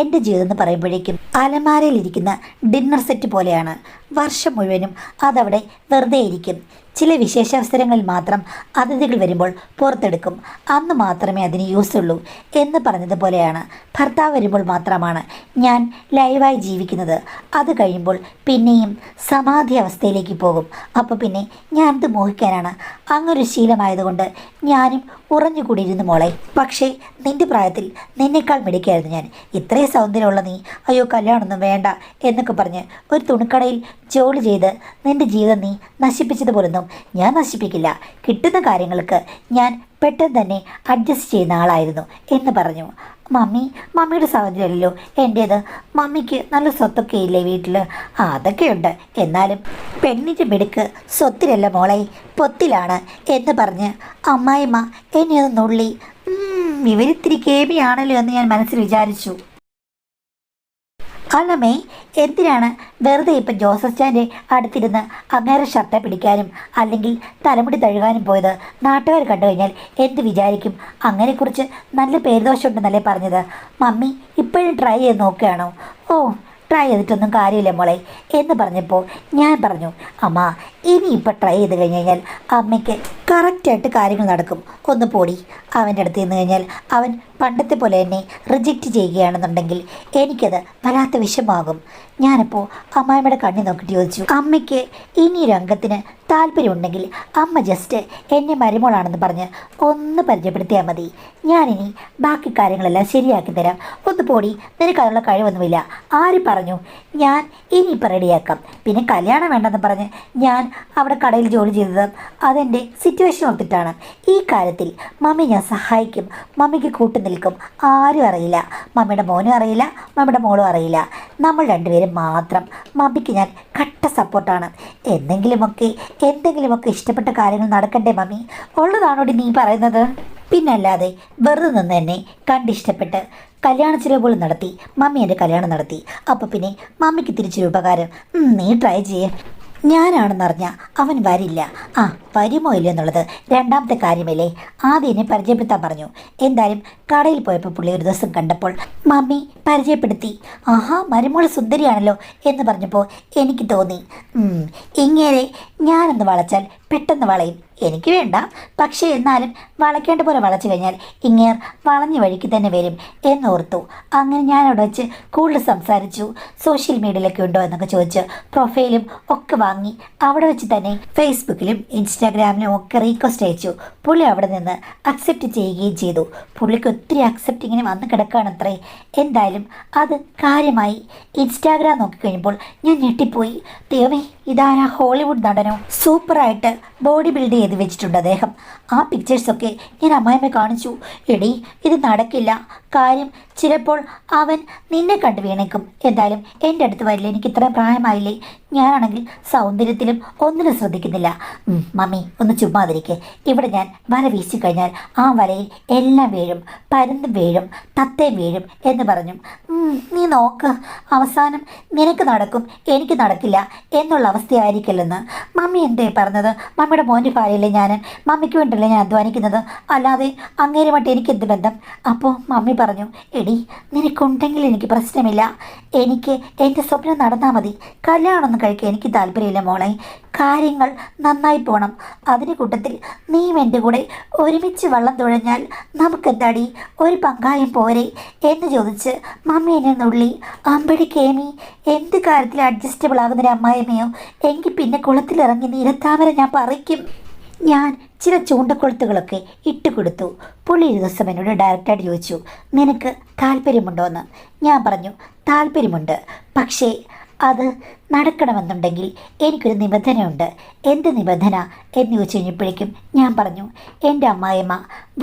എൻ്റെ ജീവിതം എന്ന് പറയുമ്പോഴേക്കും അലമാരയിലിരിക്കുന്ന ഡിന്നർ സെറ്റ് പോലെയാണ്. വർഷം മുഴുവനും അതവിടെ വെറുതെ ഇരിക്കും. ചില വിശേഷാവസരങ്ങളിൽ മാത്രം അതിഥികൾ വരുമ്പോൾ പുറത്തെടുക്കും. അന്ന് മാത്രമേ അതിന് യൂസ് ഉള്ളൂ എന്ന് പറഞ്ഞതുപോലെയാണ്. ഭർത്താവ് വരുമ്പോൾ മാത്രമാണ് ഞാൻ ലൈവായി ജീവിക്കുന്നത്. അത് കഴിയുമ്പോൾ പിന്നെയും സമാധി അവസ്ഥയിലേക്ക് പോകും. അപ്പോൾ പിന്നെ ഞാനത് മോഹിക്കാനാണ്. അങ്ങനൊരു ശീലമായതുകൊണ്ട് ഞാനും ഉറഞ്ഞുകൂടിയിരുന്നു മോളെ. പക്ഷേ നിന്റെ പ്രായത്തിൽ നിന്നേക്കാൾ മിടിക്കായിരുന്നു ഞാൻ. ഇത്രയും സൗന്ദര്യമുള്ള നീ അയ്യോ കല്യാണമൊന്നും വേണ്ട എന്നൊക്കെ പറഞ്ഞ് ഒരു തുണിക്കടയിൽ ജോലി ചെയ്ത് നിന്റെ ജീവിതം നീ നശിപ്പിച്ചതുപോലൊന്നും ഞാൻ നശിപ്പിക്കില്ല. കിട്ടുന്ന കാര്യങ്ങൾക്ക് ഞാൻ പെട്ടെന്ന് തന്നെ അഡ്ജസ്റ്റ് ചെയ്യുന്ന ആളായിരുന്നു എന്ന് പറഞ്ഞു. മമ്മിയുടെ സൗന്ദര്യമല്ലോ എൻ്റേത്. മമ്മിക്ക് നല്ല സ്വത്തൊക്കെ ഇല്ലേ വീട്ടിൽ? അതൊക്കെയുണ്ട്, എന്നാലും പെണ്ണിൻ്റെ മിടുക്ക് സ്വത്തിലല്ല മോളെ, പൊത്തിലാണ് എന്ന് പറഞ്ഞ് അമ്മായിമ്മ എന്നെ ഒന്ന് നുള്ളി. ഇവരിത്തിരി കേമിയാണല്ലോ എന്ന് ഞാൻ മനസ്സിൽ വിചാരിച്ചു. അല്ലമ്മേ, എന്തിനാണ് വെറുതെ ഇപ്പം ജോസഫ് ചാൻ്റെ അടുത്തിരുന്ന് അങ്ങേരെ ഷർട്ട് പിടിക്കാനും അല്ലെങ്കിൽ തലമുടി തഴുകാനും പോയത്? നാട്ടുകാർ കണ്ടു കഴിഞ്ഞാൽ എന്ത് വിചാരിക്കും? അങ്ങനെക്കുറിച്ച് നല്ല പേരുദോഷമുണ്ടെന്നല്ലേ പറഞ്ഞത്? മമ്മി ഇപ്പോഴും ട്രൈ ചെയ്ത് നോക്കുകയാണോ? ഓ, ട്രൈ ചെയ്തിട്ടൊന്നും കാര്യമില്ല മോളെ എന്ന് പറഞ്ഞപ്പോൾ ഞാൻ പറഞ്ഞു, അമ്മ ഇനിയിപ്പോൾ ട്രൈ ചെയ്ത് കഴിഞ്ഞ് കഴിഞ്ഞാൽ അമ്മയ്ക്ക് കറക്റ്റായിട്ട് കാര്യങ്ങൾ നടക്കും. ഒന്ന് പോടി. അവൻ്റെ അടുത്ത് നിന്ന് കഴിഞ്ഞാൽ അവൻ പണ്ടത്തെ പോലെ എന്നെ റിജക്റ്റ് ചെയ്യുകയാണെന്നുണ്ടെങ്കിൽ എനിക്കത് വല്ലാത്ത വിഷമാകും. ഞാനപ്പോൾ അമ്മായിമ്മയുടെ കണ്ണി നോക്കിയിട്ട് ചോദിച്ചു, അമ്മയ്ക്ക് ഇനി രംഗത്തിന് താല്പര്യമുണ്ടെങ്കിൽ അമ്മ ജസ്റ്റ് എന്നെ മരുമോളാണെന്ന് പറഞ്ഞ് ഒന്ന് പരിചയപ്പെടുത്തിയാൽ മതി. ഞാനിനി ബാക്കി കാര്യങ്ങളെല്ലാം ശരിയാക്കി തരാം. ഒന്ന് പോടി, നിനക്ക് അതിനുള്ള കഴിവൊന്നുമില്ല. ആര് പറഞ്ഞു? ഞാൻ ഇനിയിപ്പോൾ റെഡിയാക്കാം. പിന്നെ കല്യാണം വേണ്ടെന്ന് പറഞ്ഞ് ഞാൻ അവിടെ കടയിൽ ജോലി ചെയ്തത് അതെൻ്റെ സിറ്റുവേഷൻ ഓർത്തിട്ടാണ്. ഈ കാര്യത്തിൽ മമ്മി ഞാൻ സഹായിക്കും, മമ്മിക്ക് കൂട്ടു നിൽക്കും. ആരും അറിയില്ല, മമ്മിയുടെ മോനും അറിയില്ല, മമ്മിയുടെ മോളും അറിയില്ല. നമ്മൾ രണ്ടുപേരും മാത്രം. മമ്മിക്ക് ഞാൻ കട്ട സപ്പോർട്ടാണ്. എന്തെങ്കിലുമൊക്കെ ഇഷ്ടപ്പെട്ട കാര്യങ്ങൾ നടക്കണ്ടേ മമ്മി? ഉള്ളതാണോടി നീ പറയുന്നത്? പിന്നല്ലാതെ വെറുതെ നിന്ന് എന്നെ കണ്ടിഷ്ടപ്പെട്ട് കല്യാണ ചിലവ് പോലും നടത്തി മമ്മി എൻ്റെ കല്യാണം നടത്തി. അപ്പോൾ പിന്നെ മമ്മിക്ക് തിരിച്ചൊരു ഉപകാരം. നീ ട്രൈ ചെയ്യേ. ഞാനാണെന്നറിഞ്ഞാൽ അവൻ വരില്ല. വരുമോ ഇല്ലയോ എന്നുള്ളത് രണ്ടാമത്തെ കാര്യമല്ലേ. ആദ്യം എന്നെ പരിചയപ്പെടുത്താൻ പറഞ്ഞു. എന്തായാലും കടയിൽ പോയപ്പോൾ പുള്ളി ഒരു ദിവസം കണ്ടപ്പോൾ മമ്മി പരിചയപ്പെടുത്തി. ആഹാ, മരുമോൾ സുന്ദരിയാണല്ലോ എന്ന് പറഞ്ഞപ്പോൾ എനിക്ക് തോന്നി ഇങ്ങനെ ഞാനൊന്ന് വളച്ചാൽ പെട്ടെന്ന് വളയും. എനിക്ക് വേണ്ട, പക്ഷേ എന്നാലും വളയ്ക്കേണ്ട പോലെ വളച്ചു കഴിഞ്ഞാൽ ഇങ്ങേർ വളഞ്ഞ വഴിക്ക് തന്നെ വരും എന്നോർത്തു. അങ്ങനെ ഞാൻ അവിടെ വെച്ച് കൂടുതൽ സംസാരിച്ചു. സോഷ്യൽ മീഡിയയിലൊക്കെ ഉണ്ടോ എന്നൊക്കെ ചോദിച്ച് പ്രൊഫൈലും ഒക്കെ വാങ്ങി അവിടെ വെച്ച് തന്നെ ഫേസ്ബുക്കിലും ഇൻസ്റ്റാഗ്രാമിലും ഒക്കെ റീക്വസ്റ്റ് അയച്ചു. പുള്ളി അവിടെ നിന്ന് അക്സെപ്റ്റ് ചെയ്യുകയും ചെയ്തു. പുള്ളിക്ക് ഒത്തിരി അക്സെപ്റ്റിങ്ങിന് വന്ന് കിടക്കുകയാണത്രേ. എന്തായാലും അത് കാര്യമായി. ഇൻസ്റ്റാഗ്രാം നോക്കിക്കഴിഞ്ഞപ്പോൾ ഞാൻ ഞെട്ടിപ്പോയി. ദൈവമേ, ഇതാരാ? ഹോളിവുഡ് നടനോ? സൂപ്പറായിട്ട് ബോഡി ബിൽഡ് ചെയ്ത് വെച്ചിട്ടുണ്ട് അദ്ദേഹം. ആ പിക്ചേഴ്സൊക്കെ ഞാൻ അമ്മായിമ്മയെ കാണിച്ചു. എടി, ഇത് നടക്കില്ല. കാര്യം ചിലപ്പോൾ അവൻ നിന്നെ കണ്ടു വീണേക്കും. എന്തായാലും എൻ്റെ അടുത്ത് വരില്ല, എനിക്ക് ഇത്ര പ്രായമായില്ലേ. ഞാനാണെങ്കിൽ സൗന്ദര്യത്തിലും ഒന്നിനും ശ്രദ്ധിക്കുന്നില്ല. മമ്മി ഒന്ന് ചുമ്മാതിരിക്കെ. ഇവിടെ ഞാൻ വല വീശി കഴിഞ്ഞാൽ ആ വലയിൽ എല്ലാം വീഴും, പരുന്തും വീഴും, തത്തയും വീഴും എന്ന് പറഞ്ഞു. നീ നോക്ക്, അവസാനം നിനക്ക് നടക്കും, എനിക്ക് നടക്കില്ല എന്നുള്ള അവസ്ഥയായിരിക്കില്ലെന്ന്. മമ്മി എന്തേ പറഞ്ഞത്? മമ്മിയുടെ മോൻ്റെ ഭാര്യയല്ലേ ഞാൻ, മമ്മിക്ക് വേണ്ടിയല്ലേ ഞാൻ അധ്വാനിക്കുന്നത്, അല്ലാതെ അങ്ങേരുമായിട്ട് എനിക്കെന്ത് ബന്ധം? അപ്പോൾ മമ്മി പറഞ്ഞു, എടി നിനക്കുണ്ടെങ്കിൽ എനിക്ക് പ്രശ്നമില്ല, എനിക്ക് എൻ്റെ സ്വപ്നം നടന്നാൽ മതി. കല്യാണമൊന്നും കഴിക്കാൻ എനിക്ക് താല്പര്യമില്ല മോളെ. കാര്യങ്ങൾ നന്നായി പോകണം. അതിന് കൂട്ടത്തിൽ നീയും എൻ്റെ കൂടെ ഒരുമിച്ച് വള്ളം തുഴഞ്ഞാൽ നമുക്കെന്താടി ഒരു പങ്കായം പോരെ എന്ന് ചോദിച്ച് മമ്മി എന്നെ നുള്ളി. അമ്പടി കേമി, എന്ത് കാര്യത്തിൽ അഡ്ജസ്റ്റബിൾ ആകുന്നൊരു അമ്മായിമ്മയോ? എങ്കിൽ പിന്നെ കുളത്തിലിറങ്ങി നീരത്താമര ഞാൻ പറിക്കും. ഞാൻ ചില ചൂണ്ടക്കൊളുത്തുകളൊക്കെ ഇട്ടുകൊടുത്തു. പുള്ളി ഒരു ദിവസം എന്നോട് ഡയറക്റ്റായിട്ട് ചോദിച്ചു, നിനക്ക് താല്പര്യമുണ്ടോ എന്ന്. ഞാൻ പറഞ്ഞു, താല്പര്യമുണ്ട്, പക്ഷേ അത് നടക്കണമെന്നുണ്ടെങ്കിൽ എനിക്കൊരു നിബന്ധനയുണ്ട്. എന്ത് നിബന്ധന എന്ന് ചോദിച്ചു കഴിഞ്ഞപ്പോഴേക്കും ഞാൻ പറഞ്ഞു, എൻ്റെ അമ്മായിമ്മ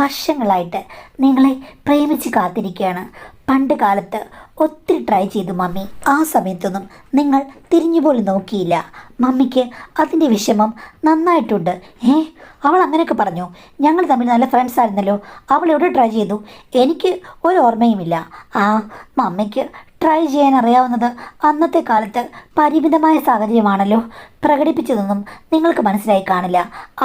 വർഷങ്ങളായിട്ട് നിങ്ങളെ പ്രേമിച്ച് കാത്തിരിക്കുകയാണ്. പണ്ട് കാലത്ത് ഒത്തിരി ട്രൈ ചെയ്തു മമ്മി. ആ സമയത്തൊന്നും നിങ്ങൾ തിരിഞ്ഞുപോലും നോക്കിയില്ല. മമ്മിക്ക് അതിൻ്റെ വിഷമം നന്നായിട്ടുണ്ട്. അവൾ അങ്ങനെയൊക്കെ പറഞ്ഞു. ഞങ്ങൾ തമ്മിൽ നല്ല ഫ്രണ്ട്സ് ആയിരുന്നല്ലോ. അവൾ എവിടെ ട്രൈ ചെയ്തു? എനിക്ക് ഒരു ഓർമ്മയുമില്ല. മമ്മിക്ക് ട്രൈ ചെയ്യാൻ അറിയാവുന്നത് അന്നത്തെ കാലത്ത് പരിമിതമായ സാഹചര്യമാണല്ലോ. പ്രകടിപ്പിച്ചതൊന്നും നിങ്ങൾക്ക് മനസ്സിലായി കാണില്ല.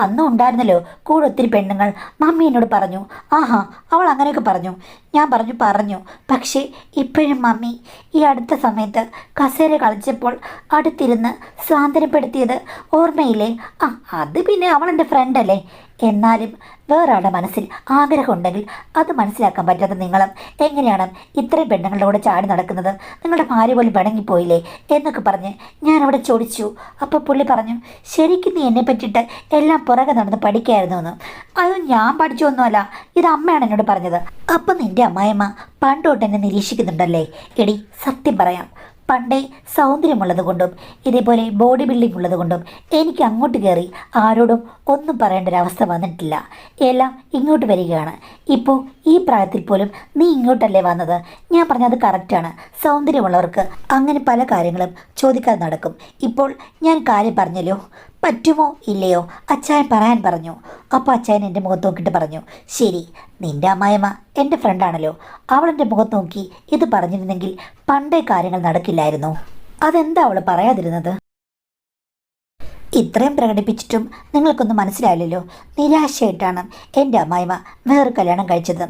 അന്നും ഉണ്ടായിരുന്നല്ലോ കൂടെ ഒത്തിരി പെണ്ണുങ്ങൾ. മമ്മി എന്നോട് പറഞ്ഞു, ആഹാ അവൾ അങ്ങനെയൊക്കെ പറഞ്ഞു. ഞാൻ പറഞ്ഞു, പക്ഷേ ഇപ്പോഴും മമ്മി ഈ അടുത്ത സമയത്ത് കസേര കളിച്ചപ്പോൾ അടുത്തിരുന്ന് സ്വാതന്ത്ര്യപ്പെടുത്തിയത് ഓർമ്മയില്ലേ? അത് പിന്നെ അവൾ എൻ്റെ ഫ്രണ്ടല്ലേ എന്നാലും വേറൊരാളുടെ മനസ്സിൽ ആഗ്രഹമുണ്ടെങ്കിൽ അത് മനസ്സിലാക്കാൻ പറ്റാത്ത നിങ്ങളും എങ്ങനെയാണ് ഇത്രയും പെണ്ണുങ്ങളുടെ കൂടെ ചാടി നടക്കുന്നത്? നിങ്ങളുടെ ഭാര്യ പോലും പിണങ്ങിപ്പോയില്ലേ എന്നൊക്കെ പറഞ്ഞ് ഞാൻ അവിടെ ചോദിച്ചു. അപ്പോൾ പുള്ളി പറഞ്ഞു, ശരിക്കും നീ എന്നെ പറ്റിയിട്ട് എല്ലാം പുറകെ നടന്ന് പഠിക്കായിരുന്നു എന്ന്. അത് ഞാൻ പഠിച്ചൊന്നുമല്ല, ഇത് അമ്മയാണ് എന്നോട് പറഞ്ഞത്. അപ്പം നിൻ്റെ അമ്മായിയമ്മ പണ്ടോട്ട് എന്നെ നിരീക്ഷിക്കുന്നുണ്ടല്ലേ? എടി സത്യം പറയാം, പണ്ടേ സൗന്ദര്യമുള്ളത് കൊണ്ടും ഇതേപോലെ ബോഡി ബിൽഡിംഗ് ഉള്ളത് കൊണ്ടും എനിക്ക് അങ്ങോട്ട് കയറി ആരോടും ഒന്നും പറയേണ്ട ഒരവസ്ഥ വന്നിട്ടില്ല. എല്ലാം ഇങ്ങോട്ട് വരികയാണ്. ഇപ്പോൾ ഈ പ്രായത്തിൽ പോലും നീ ഇങ്ങോട്ടല്ലേ വന്നത്? ഞാൻ പറഞ്ഞത് കറക്റ്റാണ്. സൗന്ദര്യമുള്ളവർക്ക് അങ്ങനെ പല കാര്യങ്ങളും ചോദിക്കാതെ നടക്കും. ഇപ്പോൾ ഞാൻ കാര്യം പറഞ്ഞല്ലോ, പറ്റുമോ ഇല്ലയോ? അച്ചായൻ പറയാൻ പറഞ്ഞു. അപ്പോൾ അച്ചായൻ എൻ്റെ മുഖത്ത് നോക്കിയിട്ട് പറഞ്ഞു, ശരി, നിൻ്റെ അമ്മായിയമ്മ എൻ്റെ ഫ്രണ്ടാണല്ലോ, അവളെൻ്റെ മുഖത്ത് നോക്കി ഇത് പറഞ്ഞിരുന്നെങ്കിൽ പണ്ടേ കാര്യങ്ങൾ നടക്കില്ലായിരുന്നു. അതെന്താ അവൾ പറയാതിരുന്നത്? ഇത്രയും പ്രകടിപ്പിച്ചിട്ടും നിങ്ങൾക്കൊന്നും മനസ്സിലായില്ലല്ലോ. നിരാശയായിട്ടാണ് എൻ്റെ അമ്മായിമ്മ വേറെ കല്യാണം കഴിച്ചത്.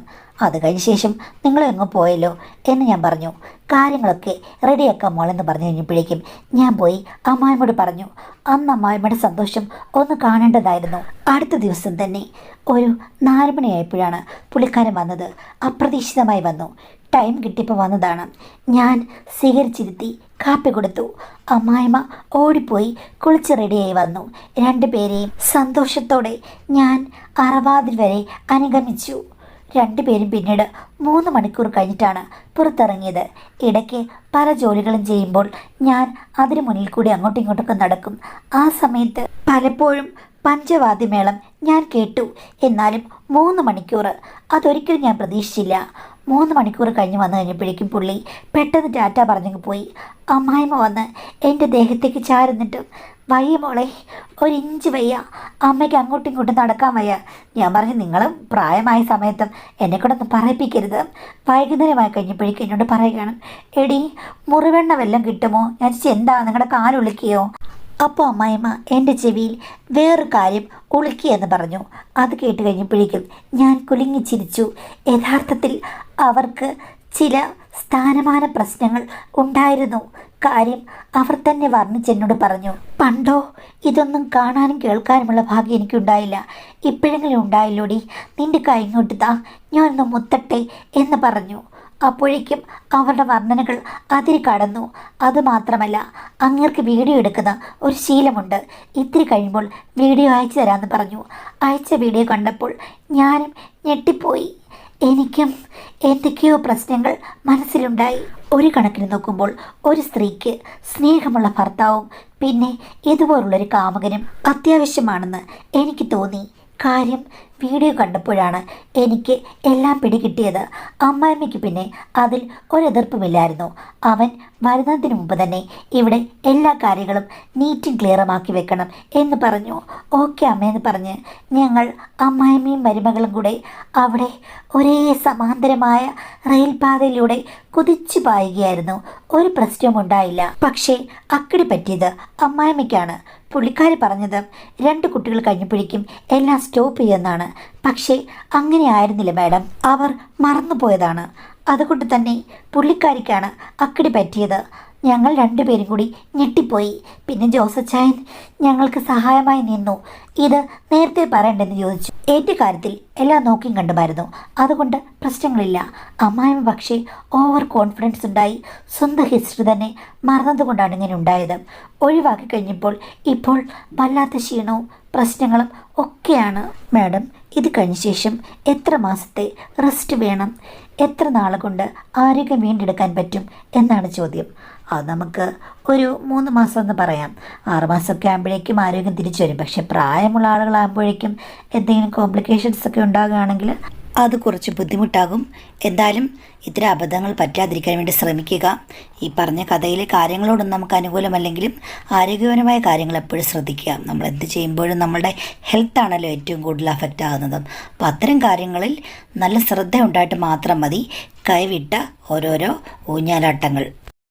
അത് കഴിഞ്ഞ ശേഷം നിങ്ങളെങ്ങോ പോയല്ലോ എന്ന് ഞാൻ പറഞ്ഞു. കാര്യങ്ങളൊക്കെ റെഡിയാക്കാം മോളെന്ന് പറഞ്ഞു കഴിഞ്ഞപ്പോഴേക്കും ഞാൻ പോയി അമ്മായിമ്മയോട് പറഞ്ഞു. അന്ന് അമ്മായിമ്മയുടെ സന്തോഷം ഒന്ന് കാണേണ്ടതായിരുന്നു. അടുത്ത ദിവസം തന്നെ ഒരു 4 മണിയായപ്പോഴാണ് പുള്ളിക്കാരൻ വന്നത്. അപ്രതീക്ഷിതമായി വന്നു. ടൈം കിട്ടിയപ്പോൾ വന്നതാണ്. ഞാൻ സ്വീകരിച്ചിരുത്തി കാപ്പി കൊടുത്തു. അമ്മായിമ്മ ഓടിപ്പോയി കുളിച്ച് റെഡിയായി വന്നു. 2 പേരെയും സന്തോഷത്തോടെ ഞാൻ അറവാതിൽ വരെ അനുഗമിച്ചു. 2 പേരും പിന്നീട് 3 മണിക്കൂർ കഴിഞ്ഞിട്ടാണ് പുറത്തിറങ്ങിയത്. ഇടയ്ക്ക് പല ജോലികളും ചെയ്യുമ്പോൾ ഞാൻ അതിനു മുന്നിൽ കൂടി അങ്ങോട്ടും ഇങ്ങോട്ടൊക്കെ നടക്കും. ആ സമയത്ത് പലപ്പോഴും പഞ്ചവാദ്യമേളം ഞാൻ കേട്ടു. എന്നാലും 3 മണിക്കൂർ അതൊരിക്കലും ഞാൻ പ്രതീക്ഷിച്ചില്ല. 3 മണിക്കൂർ കഴിഞ്ഞ് വന്നു കഴിഞ്ഞപ്പോഴേക്കും പുള്ളി പെട്ടെന്ന് ടാറ്റ പറഞ്ഞങ്ങ് പോയി. അമ്മായിമ്മ വന്ന് എൻ്റെ ദേഹത്തേക്ക് ചാരുന്നിട്ടും, വയ്യ മോളെ, 1 ഇഞ്ച് വയ്യ, അമ്മയ്ക്ക് അങ്ങോട്ടും ഇങ്ങോട്ടും നടക്കാൻ വയ്യ. ഞാൻ പറഞ്ഞു, നിങ്ങളും പ്രായമായ സമയത്തും എന്നെ കൂടെ ഒന്ന് പറയിപ്പിക്കരുത്. വൈകുന്നേരമായി കഴിഞ്ഞപ്പോഴേക്കും എന്നോട് പറയുകയാണ്, എടി മുറിവെണ്ണ വല്ലതും കിട്ടുമോ? ഞാൻ എന്താ നിങ്ങളുടെ കാലുളിക്കുകയോ? അപ്പോൾ അമ്മായിമ്മ എൻ്റെ ചെവിയിൽ വേറൊരു കാര്യം ഉളുക്കിയെന്ന് പറഞ്ഞു. അത് കേട്ട് കഴിഞ്ഞപ്പോഴേക്കും ഞാൻ കുലുങ്ങിച്ചിരിച്ചു. യഥാർത്ഥത്തിൽ അവർക്ക് ചില സ്ഥാനമാന പ്രശ്നങ്ങൾ ഉണ്ടായിരുന്നു. കാര്യം അവർ തന്നെ വർണ്ണിച്ചെന്നോട് പറഞ്ഞു. പണ്ടോ ഇതൊന്നും കാണാനും കേൾക്കാനുമുള്ള ഭാഗ്യം എനിക്കുണ്ടായില്ല. ഇപ്പോഴെങ്കിലും ഉണ്ടായില്ലോടി, നിൻ്റെ കൈ ഇങ്ങോട്ട് താ, ഞാനൊന്ന് മുത്തട്ടെ എന്ന് പറഞ്ഞു. അപ്പോഴേക്കും അവരുടെ വർണ്ണനകൾ അതിരി കടന്നു. അതുമാത്രമല്ല, അങ്ങേർക്ക് വീഡിയോ എടുക്കുന്ന ഒരു ശീലമുണ്ട്. ഇത്തിരി കഴിയുമ്പോൾ വീഡിയോ അയച്ചു തരാമെന്ന് പറഞ്ഞു. അയച്ച വീഡിയോ കണ്ടപ്പോൾ ഞാനും ഞെട്ടിപ്പോയി. എനിക്കും എന്തൊക്കെയോ പ്രശ്നങ്ങൾ മനസ്സിലുണ്ടായി. ഒരു കണക്കിന് നോക്കുമ്പോൾ ഒരു സ്ത്രീക്ക് സ്നേഹമുള്ള ഭർത്താവും പിന്നെ ഇതുപോലുള്ളൊരു കാമുകനും അത്യാവശ്യമാണെന്ന് എനിക്ക് തോന്നി. കാര്യം വീഡിയോ കണ്ടപ്പോഴാണ് എനിക്ക് എല്ലാം പിടികിട്ടിയത്. അമ്മായിമ്മയ്ക്ക് പിന്നെ അതിൽ ഒരെതിർപ്പുമില്ലായിരുന്നു. അവൻ വരുന്നതിന് മുമ്പ് തന്നെ ഇവിടെ എല്ലാ കാര്യങ്ങളും നീറ്റും ക്ലിയറുമാക്കി വെക്കണം എന്ന് പറഞ്ഞു. ഓക്കെ അമ്മയെന്ന് പറഞ്ഞ് ഞങ്ങൾ അമ്മായിമ്മയും മരുമകളും കൂടെ അവിടെ ഒരേ സമാന്തരമായ റെയിൽപാതയിലൂടെ കുതിച്ചു പായുകയായിരുന്നു. ഒരു പ്രശ്നവും ഉണ്ടായില്ല. പക്ഷേ അക്കടി പറ്റിയത് അമ്മായിമ്മയ്ക്കാണ്. പുള്ളിക്കാരി പറഞ്ഞത് 2 കുട്ടികൾ കഴിഞ്ഞപ്പോഴേക്കും എല്ലാം സ്റ്റോപ്പ് ചെയ്യുമെന്നാണ്. പക്ഷേ അങ്ങനെ ആയിരുന്നില്ല മാഡം, അവർ മറന്നുപോയതാണ്. അതുകൊണ്ട് തന്നെ പുള്ളിക്കാരിക്കാണ് അക്കടി പറ്റിയത്. ഞങ്ങൾ 2 പേരും കൂടി ഞെട്ടിപ്പോയി. പിന്നെ ജോസച്ചായൻ ഞങ്ങൾക്ക് സഹായമായി നിന്നു. ഇത് നേരത്തെ പറയണ്ടെന്ന് ചോദിച്ചു. എൻ്റെ കാര്യത്തിൽ എല്ലാം നോക്കിയും കണ്ടുമായിരുന്നു. അതുകൊണ്ട് പ്രശ്നങ്ങളില്ല. അമ്മായിമ്മ പക്ഷേ ഓവർ കോൺഫിഡൻസ് ഉണ്ടായി. സ്വന്തം ഹിസ്റ്ററി തന്നെ മറന്നതുകൊണ്ടാണ് ഇങ്ങനെ ഉണ്ടായത്. ഒഴിവാക്കി കഴിഞ്ഞപ്പോൾ ഇപ്പോൾ വല്ലാത്ത ക്ഷീണവും പ്രശ്നങ്ങളും ഒക്കെയാണ്. മാഡം, ഇത് കഴിഞ്ഞ ശേഷം എത്ര മാസത്തെ റെസ്റ്റ് വേണം? എത്ര നാൾ കൊണ്ട് ആരോഗ്യം വീണ്ടെടുക്കാൻ പറ്റും എന്നാണ് ചോദ്യം. അത് നമുക്ക് ഒരു 3 മാസം എന്ന് പറയാം. 6 മാസമൊക്കെ ആകുമ്പോഴേക്കും ആരോഗ്യം തിരിച്ചു വരും. പക്ഷേ പ്രായമുള്ള ആളുകളാകുമ്പോഴേക്കും എന്തെങ്കിലും കോംപ്ലിക്കേഷൻസ് ഒക്കെ ഉണ്ടാകുകയാണെങ്കിൽ അത് കുറച്ച് ബുദ്ധിമുട്ടാകും. എന്തായാലും ഇത്തരം അബദ്ധങ്ങൾ പറ്റാതിരിക്കാൻ വേണ്ടി ശ്രമിക്കുക. ഈ പറഞ്ഞ കഥയിലെ കാര്യങ്ങളോടൊന്നും നമുക്ക് അനുകൂലമല്ലെങ്കിലും ആരോഗ്യപരമായ കാര്യങ്ങൾ എപ്പോഴും ശ്രദ്ധിക്കുക. നമ്മൾ എന്ത് ചെയ്യുമ്പോഴും നമ്മളുടെ ഹെൽത്താണല്ലോ ഏറ്റവും കൂടുതൽ അഫക്റ്റ് ആകുന്നത്. അപ്പോൾ അത്തരം കാര്യങ്ങളിൽ നല്ല ശ്രദ്ധ ഉണ്ടായിട്ട് മാത്രം മതി കൈവിട്ട ഓരോരോ ഊഞ്ഞാലാട്ടങ്ങൾ.